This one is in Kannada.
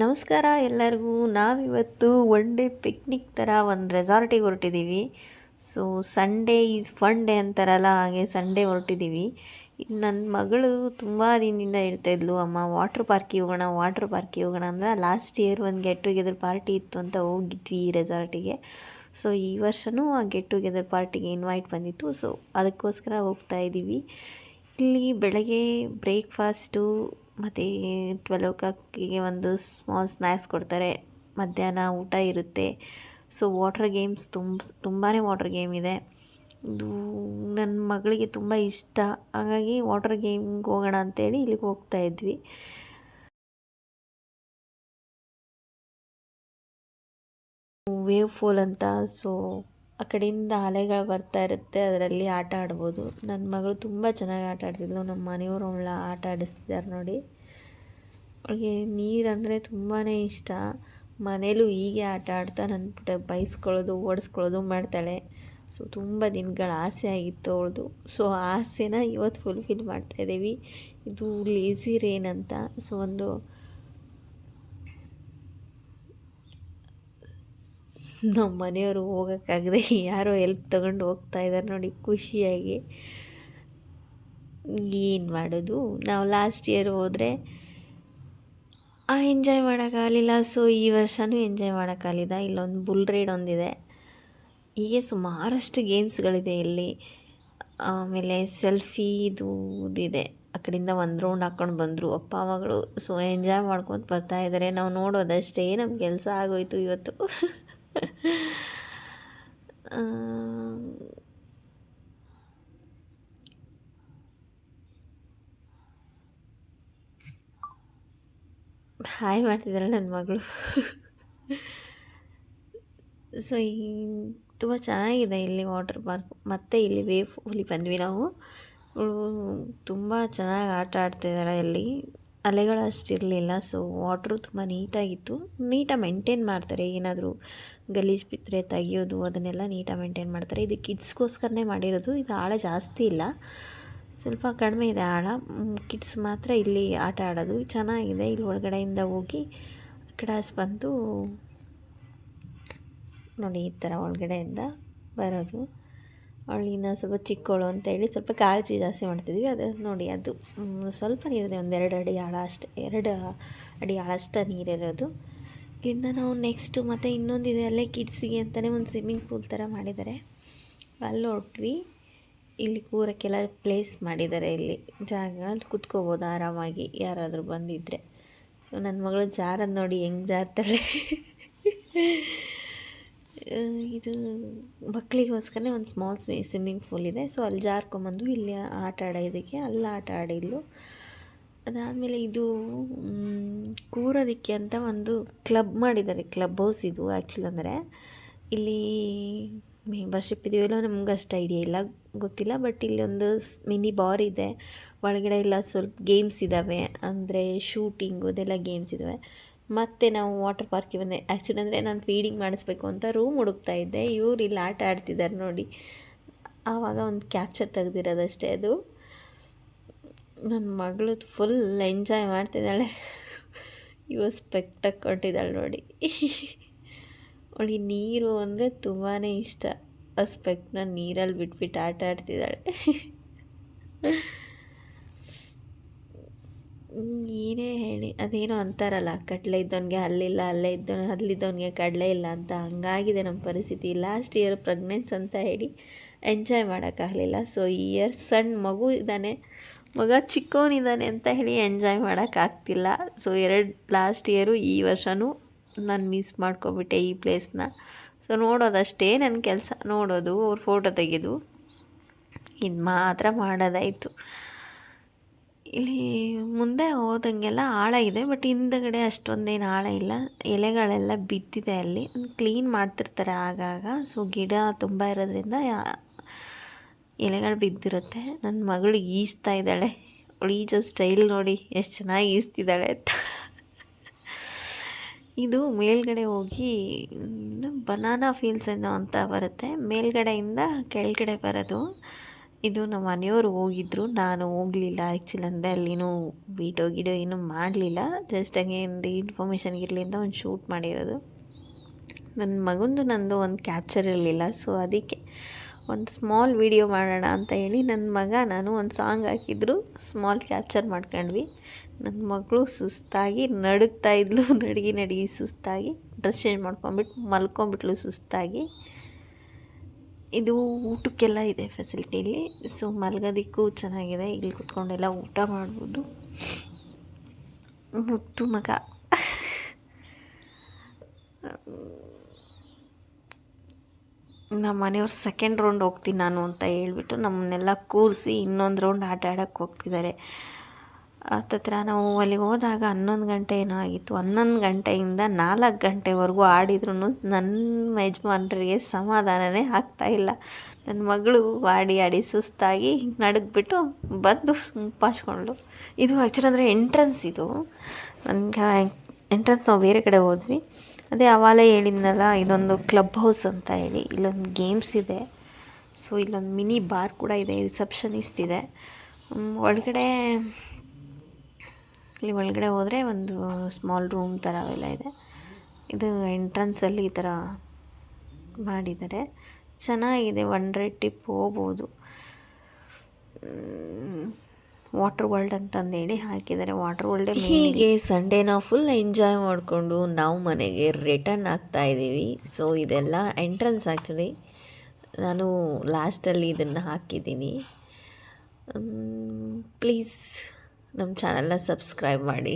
ನಮಸ್ಕಾರ ಎಲ್ಲರಿಗೂ. ನಾವಿವತ್ತು ಒನ್ ಡೇ ಪಿಕ್ನಿಕ್ ಥರ ಒಂದು ರೆಸಾರ್ಟಿಗೆ ಹೊರಟಿದ್ದೀವಿ. So Sunday is fun day ಅಂತಾರಲ್ಲ, ಹಾಗೆ ಸಂಡೇ ಹೊರಟಿದ್ದೀವಿ. ನನ್ನ ಮಗಳು ತುಂಬ ದಿನದಿಂದ ಹೇಳ್ತಾಯಿದ್ಲು, ಅಮ್ಮ ವಾಟ್ರ್ ಪಾರ್ಕಿಗೆ ಹೋಗೋಣ ಅಂದ್ರೆ ಲಾಸ್ಟ್ ಇಯರ್ ಒಂದು ಗೆಟ್ ಟುಗೆದರ್ ಪಾರ್ಟಿ ಇತ್ತು ಅಂತ ಹೋಗಿದ್ವಿ ಈ ರೆಸಾರ್ಟಿಗೆ. ಸೊ ಈ ವರ್ಷವೂ ಆ ಗೆಟ್ ಟುಗೆದರ್ ಪಾರ್ಟಿಗೆ ಇನ್ವೈಟ್ ಬಂದಿತ್ತು. ಸೊ ಅದಕ್ಕೋಸ್ಕರ ಹೋಗ್ತಾ ಇದ್ದೀವಿ. ಇಲ್ಲಿ ಬೆಳಗ್ಗೆ ಬ್ರೇಕ್ಫಾಸ್ಟು ಮತ್ತು 12 o'clock ಒಂದು ಸ್ಮಾಲ್ ಸ್ನ್ಯಾಕ್ಸ್ ಕೊಡ್ತಾರೆ. ಮಧ್ಯಾಹ್ನ ಊಟ ಇರುತ್ತೆ. ಸೊ ವಾಟರ್ ಗೇಮ್ಸ್ ತುಂಬಾ ವಾಟರ್ ಗೇಮ್ ಇದೆ. ಇದು ನನ್ನ ಮಗಳಿಗೆ ತುಂಬ ಇಷ್ಟ, ಹಾಗಾಗಿ ವಾಟರ್ ಗೇಮ್ಗೆ ಹೋಗೋಣ ಅಂತೇಳಿ ಇಲ್ಲಿಗೆ ಹೋಗ್ತಾ ಇದ್ವಿ. ವೇವ್ ಫಾಲ್ ಅಂತ, ಸೊ ಆ ಕಡೆಯಿಂದ ಅಲೆಗಳು ಬರ್ತಾ ಇರುತ್ತೆ, ಅದರಲ್ಲಿ ಆಟ ಆಡ್ಬೋದು. ನನ್ನ ಮಗಳು ತುಂಬ ಚೆನ್ನಾಗಿ ಆಟ ಆಡ್ತಿದ್ಲು. ನಮ್ಮ ಮನೆಯವರು ಅವಳ ಆಟ ಆಡಿಸ್ತಿದ್ದಾರೆ ನೋಡಿ. ಅವಳಿಗೆ ನೀರಂದರೆ ತುಂಬಾ ಇಷ್ಟ. ಮನೇಲೂ ಹೀಗೆ ಆಟ ಆಡ್ತಾ ನನ್ನ ಬೈಸ್ಕೊಳ್ಳೋದು ಓಡಿಸ್ಕೊಳ್ಳೋದು ಮಾಡ್ತಾಳೆ. ಸೊ ತುಂಬ ದಿನಗಳ ಆಸೆ ಆಗಿತ್ತು ಅವಳದು. ಸೊ ಆ ಆಸೆನ ಇವತ್ತು ಫುಲ್ಫಿಲ್ ಮಾಡ್ತಾಯಿದ್ದೀವಿ. ಇದು ಲೇಝಿ ರೇನ್ ಅಂತ. ಸೊ ಒಂದು ನಮ್ಮ ಮನೆಯವರು ಹೋಗೋಕ್ಕಾಗದೆ ಯಾರೋ ಹೆಲ್ಪ್ ತೊಗೊಂಡು ಹೋಗ್ತಾ ಇದ್ದಾರೆ ನೋಡಿ, ಖುಷಿಯಾಗಿ. ಏನು ಮಾಡೋದು, ನಾವು ಲಾಸ್ಟ್ ಇಯರ್ ಹೋದರೆ ಎಂಜಾಯ್ ಮಾಡೋಕ್ಕಾಗಲಿಲ್ಲ. ಸೊ ಈ ವರ್ಷವೂ ಎಂಜಾಯ್ ಮಾಡೋಕ್ಕಾಗಲಿಲ್ಲ. ಇಲ್ಲೊಂದು ಬುಲ್ ರೈಡ್ ಒಂದಿದೆ. ಹೀಗೆ ಸುಮಾರಷ್ಟು ಗೇಮ್ಸ್ಗಳಿದೆ ಇಲ್ಲಿ. ಆಮೇಲೆ ಸೆಲ್ಫಿ ಇದೆ. ಆ ಕಡೆಯಿಂದ ಒಂದು ರೌಂಡ್ ಹಾಕ್ಕೊಂಡು ಬಂದರು ಅಪ್ಪ ಮಗಳು. ಸೊ ಎಂಜಾಯ್ ಮಾಡ್ಕೊಂಡು ಬರ್ತಾಯಿದ್ದಾರೆ. ನಾವು ನೋಡೋದಷ್ಟೇ ನಮ್ಮ ಕೆಲಸ ಆಗೋಯ್ತು ಇವತ್ತು. ಹಾಯ್ ಮಾಡ್ತಿದ್ದಾಳೆ ನನ್ನ ಮಗಳು. ಸೊ ಈ ತುಂಬ ಚೆನ್ನಾಗಿದೆ ಇಲ್ಲಿ ವಾಟರ್ ಪಾರ್ಕ್. ಮತ್ತು ಇಲ್ಲಿ ವೇವ್ ಫಾಲಿಗೆ ಬಂದ್ವಿ ನಾವು. ತುಂಬ ಚೆನ್ನಾಗಿ ಆಟ ಆಡ್ತಿದ್ದಾಳೆ ಇಲ್ಲಿ. ಅಲೆಗಳು ಅಷ್ಟಿರಲಿಲ್ಲ. ಸೊ ವಾಟ್ರು ತುಂಬ ನೀಟಾಗಿತ್ತು. ನೀಟಾಗಿ ಮೇಂಟೈನ್ ಮಾಡ್ತಾರೆ. ಏನಾದರೂ ಗಲೀಜು ಬಿದ್ದರೆ ತೆಗಿಯೋದು ಅದನ್ನೆಲ್ಲ ನೀಟಾಗಿ ಮೇಂಟೈನ್ ಮಾಡ್ತಾರೆ. ಇದು ಕಿಡ್ಸ್ಗೋಸ್ಕರನೇ ಮಾಡಿರೋದು. ಇದು ಆಳ ಜಾಸ್ತಿ ಇಲ್ಲ, ಸ್ವಲ್ಪ ಕಡಿಮೆ ಇದೆ ಆಳ. ಕಿಡ್ಸ್ ಮಾತ್ರ ಇಲ್ಲಿ ಆಟ ಆಡೋದು. ಚೆನ್ನಾಗಿದೆ. ಇಲ್ಲಿ ಒಳಗಡೆಯಿಂದ ಹೋಗಿ ಆ ಕಡೆ ಬಂದು ನೋಡಿ, ಈ ಥರ ಒಳಗಡೆಯಿಂದ ಬರೋದು. ಅವಳಿನ ಸ್ವಲ್ಪ ಚಿಕ್ಕವಳು ಅಂತೇಳಿ ಸ್ವಲ್ಪ ಕಾಳಜಿ ಜಾಸ್ತಿ ಮಾಡ್ತಿದ್ವಿ. ಅದು ನೋಡಿ, ಅದು ಸ್ವಲ್ಪ ನೀರಿದೆ, ಒಂದು 2 ಅಡಿ ಆಳ ಅಷ್ಟೇ, 2 ಅಡಿ ಆಳ ಅಷ್ಟೇ ನೀರಿರೋದು. ಇಲ್ಲಿಂದ ನಾವು ನೆಕ್ಸ್ಟು ಮತ್ತು ಇನ್ನೊಂದಿದೆ ಅಲ್ಲೇ ಕಿಡ್ಸಿಗೆ ಅಂತಲೇ ಒಂದು ಸ್ವಿಮ್ಮಿಂಗ್ ಪೂಲ್ ಥರ ಮಾಡಿದ್ದಾರೆ. ಅಲ್ಲಿ ಹೊರಟ್ವಿ. ಇಲ್ಲಿ ಕೂರಕ್ಕೆಲ್ಲ ಪ್ಲೇಸ್ ಮಾಡಿದ್ದಾರೆ. ಇಲ್ಲಿ ಜಾಗಗಳಲ್ಲಿ ಕುತ್ಕೋಬೋದು ಆರಾಮಾಗಿ ಯಾರಾದರೂ ಬಂದಿದ್ದರೆ. ಸೊ ನನ್ನ ಮಗಳು ಜಾರದು ನೋಡಿ ಹೆಂಗೆ ಜಾರ್ತಾಳೆ. ಇದು ಮಕ್ಕಳಿಗೋಸ್ಕರನೇ ಒಂದು ಸ್ಮಾಲ್ ಸ್ವಿಮ್ಮಿಂಗ್ ಪೂಲ್ ಇದೆ. ಸೊ ಅಲ್ಲಿ ಜಾರ್ಕೊಂಬಂದು ಇಲ್ಲಿ ಆಟ ಆಡೋದಕ್ಕೆ ಅಲ್ಲಿ ಆಟ ಆಡಿದ್ಲು. ಅದಾದಮೇಲೆ ಇದು ಕೂರೋದಕ್ಕೆ ಅಂತ ಒಂದು ಕ್ಲಬ್ ಮಾಡಿದ್ದಾರೆ. ಕ್ಲಬ್ ಹೌಸ್ ಇದು ಆ್ಯಕ್ಚುಲಿ. ಅಂದರೆ ಇಲ್ಲಿ ಮೆಂಬರ್ಶಿಪ್ ಇದೆಯೋ ನಮ್ಗೆ ಅಷ್ಟು ಐಡಿಯಾ ಇಲ್ಲ, ಗೊತ್ತಿಲ್ಲ. ಬಟ್ ಇಲ್ಲಿ ಒಂದು ಮಿನಿ ಬಾರ್ ಇದೆ. ಒಳಗಡೆ ಎಲ್ಲ ಸ್ವಲ್ಪ ಗೇಮ್ಸ್ ಇದ್ದಾವೆ, ಅಂದರೆ ಶೂಟಿಂಗು ಅದೆಲ್ಲ ಗೇಮ್ಸ್ ಇದ್ದಾವೆ. ಮತ್ತು ನಾವು ವಾಟರ್ ಪಾರ್ಕಿಗೆ ಬಂದೆ. ಆ್ಯಕ್ಚುಲಿ ಅಂದರೆ ನಾನು ಫೀಡಿಂಗ್ ಮಾಡಿಸ್ಬೇಕು ಅಂತ ರೂಮ್ ಹುಡುಕ್ತಾ ಇದ್ದೆ. ಇವ್ರು ಇಲ್ಲಿ ಆಟ ಆಡ್ತಿದ್ದಾರೆ ನೋಡಿ. ಆವಾಗ ಒಂದು ಕ್ಯಾಪ್ಚರ್ ತೆಗೆದಿರೋದಷ್ಟೇ ಅದು. ನನ್ನ ಮಗಳು ಫುಲ್ ಎಂಜಾಯ್ ಮಾಡ್ತಿದ್ದಾಳೆ. ಸ್ಪೆಕ್ಟ್ ಕೊಟ್ಟಿದ್ದಾಳೆ ನೋಡಿ. ಅವಳಿಗೆ ನೀರು ಅಂದರೆ ತುಂಬಾ ಇಷ್ಟ. ಆ ಸ್ಪೆಕ್ಟ್ನ ನೀರಲ್ಲಿ ಬಿಟ್ಬಿಟ್ಟು ಆಟ ಆಡ್ತಿದ್ದಾಳೆ. ಏನೇ ಹೇಳಿ, ಅದೇನೋ ಅಂತಾರಲ್ಲ, ಕಡಲೆ ಇದ್ದವನಿಗೆ ಹಲ್ಲಿಲ್ಲ, ಹಲ್ಲಿದ್ದವನಿಗೆ ಕಡಲೆ ಇಲ್ಲ ಅಂತ. ಹಂಗಾಗಿದೆ ನಮ್ಮ ಪರಿಸ್ಥಿತಿ. ಲಾಸ್ಟ್ ಇಯರ್ ಪ್ರೆಗ್ನೆನ್ಸ್ ಅಂತ ಹೇಳಿ ಎಂಜಾಯ್ ಮಾಡೋಕ್ಕಾಗಲಿಲ್ಲ. ಸೊ ಈ ಇಯರ್ ಸಣ್ಣ ಮಗು ಇದ್ದಾನೆ, ಮಗ ಚಿಕ್ಕವನಿದ್ದಾನೆ ಅಂತ ಹೇಳಿ ಎಂಜಾಯ್ ಮಾಡೋಕ್ಕಾಗ್ತಿಲ್ಲ. ಸೊ ಲಾಸ್ಟ್ ಇಯರು ಈ ವರ್ಷವೂ ನಾನು ಮಿಸ್ ಮಾಡ್ಕೊಬಿಟ್ಟೆ ಈ ಪ್ಲೇಸ್ನ. ಸೊ ನೋಡೋದಷ್ಟೇ ನನ್ನ ಕೆಲಸ, ನೋಡೋದು, ಅವ್ರ ಫೋಟೋ ತೆಗೆಯೋದು, ಇದು ಮಾತ್ರ ಮಾಡೋದಾಯಿತು. ಇಲ್ಲಿ ಮುಂದೆ ಹೋದಂಗೆಲ್ಲ ಆಳ ಇದೆ, ಬಟ್ ಹಿಂದಗಡೆ ಅಷ್ಟೊಂದೇನು ಆಳ ಇಲ್ಲ. ಎಲೆಗಳೆಲ್ಲ ಬಿದ್ದಿದೆ. ಅಲ್ಲಿ ಕ್ಲೀನ್ ಮಾಡ್ತಿರ್ತಾರೆ ಆಗಾಗ. ಸೊ ಗಿಡ ತುಂಬ ಇರೋದ್ರಿಂದ ಎಲೆಗಳು ಬಿದ್ದಿರುತ್ತೆ. ನನ್ನ ಮಗಳು ಈಜ್ತಾ ಇದ್ದಾಳೆ. ಅವಳು ಈಜೋ ಸ್ಟೈಲ್ ನೋಡಿ ಎಷ್ಟು ಚೆನ್ನಾಗಿ ಈಜ್ತಿದ್ದಾಳೆ ಅಂತ. ಇದು ಮೇಲ್ಗಡೆ ಹೋಗಿ ಬನಾನಾ ಫೀಲ್ಸ್ ಏನೋ ಅಂತ ಬರುತ್ತೆ. ಮೇಲ್ಗಡೆಯಿಂದ ಕೆಳಗಡೆ ಬರೋದು. ಇದು ನಮ್ಮ ಮನೆಯವರು ಹೋಗಿದ್ದರು, ನಾನು ಹೋಗಲಿಲ್ಲ ಆ್ಯಕ್ಚುಲಿ. ಅಂದರೆ ಅಲ್ಲಿನೂ ವೀಡಿಯೋ ಏನೂ ಮಾಡಲಿಲ್ಲ, ಜಸ್ಟ್ ಹಂಗೆ ಒಂದು ಇನ್ಫಾರ್ಮೇಷನ್ ಇರಲಿ ಅಂತ ಒಂದು ಶೂಟ್ ಮಾಡಿರೋದು. ನನ್ನ ಮಗಂದು ನಂದು ಒಂದು ಕ್ಯಾಪ್ಚರ್ ಇರಲಿಲ್ಲ, ಸೊ ಅದಕ್ಕೆ ಒಂದು ಸ್ಮಾಲ್ ವೀಡಿಯೋ ಮಾಡೋಣ ಅಂತ ಹೇಳಿ ನನ್ನ ಮಗ ನಾನು ಒಂದು ಸಾಂಗ್ ಹಾಕಿದ್ರು, ಸ್ಮಾಲ್ ಕ್ಯಾಪ್ಚರ್ ಮಾಡ್ಕೊಂಡ್ವಿ. ನನ್ನ ಮಗಳು ಸುಸ್ತಾಗಿ ನಡುಗ್ತಾಯಿದ್ಲು, ನಡುಗಿ ಸುಸ್ತಾಗಿ ಡ್ರೆಸ್ ಚೇಂಜ್ ಮಾಡ್ಕೊಂಬಿಟ್ಟು ಮಲ್ಕೊಂಬಿಟ್ಲು ಸುಸ್ತಾಗಿ. ಇದು ಊಟಕ್ಕೆಲ್ಲ ಇದೆ ಫೆಸಿಲಿಟಿಲಿ, ಸೊ ಮಲ್ಗೋದಕ್ಕೂ ಚೆನ್ನಾಗಿದೆ. ಇಲ್ಲಿ ಕುತ್ಕೊಂಡೆಲ್ಲ ಊಟ ಮಾಡ್ಬೋದು. ಮುತ್ತು ಮಗ. ನಮ್ಮ ಮನೆಯವ್ರು ಸೆಕೆಂಡ್ ರೌಂಡ್ ಹೋಗ್ತೀನಿ ನಾನು ಅಂತ ಹೇಳ್ಬಿಟ್ಟು ನಮ್ಮನ್ನೆಲ್ಲ ಕೂರಿಸಿ ಇನ್ನೊಂದು ರೌಂಡ್ ಆಟ ಆಡೋಕ್ಕೆ ಹೋಗ್ತಿದ್ದಾರೆ. ಹತ್ತತ್ರ ನಾವು ಅಲ್ಲಿಗೆ ಹೋದಾಗ 11 ಗಂಟೆ ಏನೋ ಆಗಿತ್ತು. 11 ಗಂಟೆಯಿಂದ 4 ಗಂಟೆವರೆಗೂ ಆಡಿದ್ರೂ ನನ್ನ ಯಜಮಾನ್ರಿಗೆ ಸಮಾಧಾನವೇ ಆಗ್ತಾಯಿಲ್ಲ. ನನ್ನ ಮಗಳು ಆಡಿ ಸುಸ್ತಾಗಿ ನಡುಗ್ಬಿಟ್ಟು ಬಂದು ಪಾಚ್ಕೊಂಡ್ಳು. ಇದು ಆ್ಯಕ್ಚುಲಿ ಅಂದರೆ ಎಂಟ್ರೆನ್ಸ್. ಇದು ನನಗೆ ಎಂಟ್ರೆನ್ಸ್ ನಾವು ಬೇರೆ ಕಡೆ ಹೋದ್ವಿ. ಅದೇ ಆವಾಗಲೇ ಹೇಳಿದ್ನಲ್ಲ, ಇದೊಂದು ಕ್ಲಬ್ ಹೌಸ್ ಅಂತ ಹೇಳಿ. ಇಲ್ಲೊಂದು ಗೇಮ್ಸ್ ಇದೆ, ಸೊ ಇಲ್ಲೊಂದು ಮಿನಿ ಬಾರ್ ಕೂಡ ಇದೆ, ರಿಸೆಪ್ಷನಿಸ್ಟ್ ಇದೆ. ಒಳಗಡೆ ಹೋದರೆ ಒಂದು ಸ್ಮಾಲ್ ರೂಮ್ ಥರ ಅವೆಲ್ಲ ಇದೆ. ಇದು ಎಂಟ್ರೆನ್ಸಲ್ಲಿ ಈ ಥರ ಮಾಡಿದ್ದಾರೆ, ಚೆನ್ನಾಗಿದೆ. 100 ಟಿಪ್ ಹೋಗ್ಬೋದು. ವಾಟರ್ ವರ್ಲ್ಡ್ ಅಂತಂದೇಳಿ ಹಾಕಿದ್ದಾರೆ. ವಾಟರ್ ವರ್ಲ್ಡೇ ಹೀಗೆ ಸಂಡೇನ ಫುಲ್ ಎಂಜಾಯ್ ಮಾಡಿಕೊಂಡು ನಾವು ಮನೆಗೆ ರಿಟರ್ನ್ ಆಗ್ತಾಯಿದ್ದೀವಿ. ಸೊ ಇದೆಲ್ಲ ಎಂಟ್ರೆನ್ಸ್. ಆ್ಯಕ್ಚುಲಿ ನಾನು ಲಾಸ್ಟಲ್ಲಿ ಇದನ್ನು ಹಾಕಿದ್ದೀನಿ. ಪ್ಲೀಸ್ ನಮ್ಮ ಚಾನಲ್ನ ಸಬ್ಸ್ಕ್ರೈಬ್ ಮಾಡಿ.